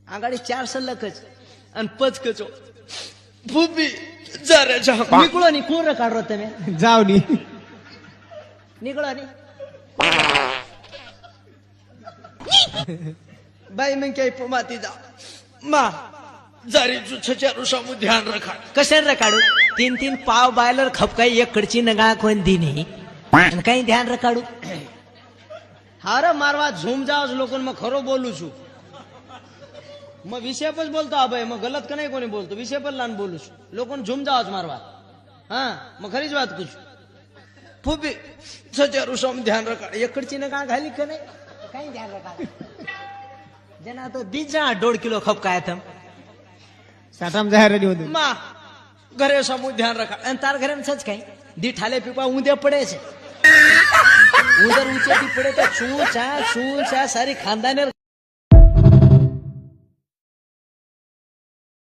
आगाडी 4 सलकच आणि पचकचो फुबी जराच्या निकळो नि कोण काढरो तुम्ही जाऊ नी निकळो नि बाई मग काय पोमाती जा मा जारी छचारू सामू ध्यान रखा कशाला काढू 3-3 पाव बायलर खपकाई एक कडची नगा कोण दिनी आणि काही ध्यान रखाडू हार मारवा झूम जाओ लोकन मग खरो बोलू छू मग विषय पण बोलतो अभय मग गलत का नाही कोणी बोलतो विषय पण लहान बोलू छू लोकन झूम जाओ मारवा हा मग खरीच बात कुछ फुबी छचारू सामू ध्यान रखा एक कडची नगा घाली का नाही काही ध्यान रखा जना तो बीजा 1.5 किलो खपकाय थम साठाम जाहीर रेडी होते मा घरे समूह ध्यान रखा आणि तार घरे सच काही दी ठाले पीपा उद्या पडे છે उधर ऊंचे दी पड़े तो छू चा सारी खानदाने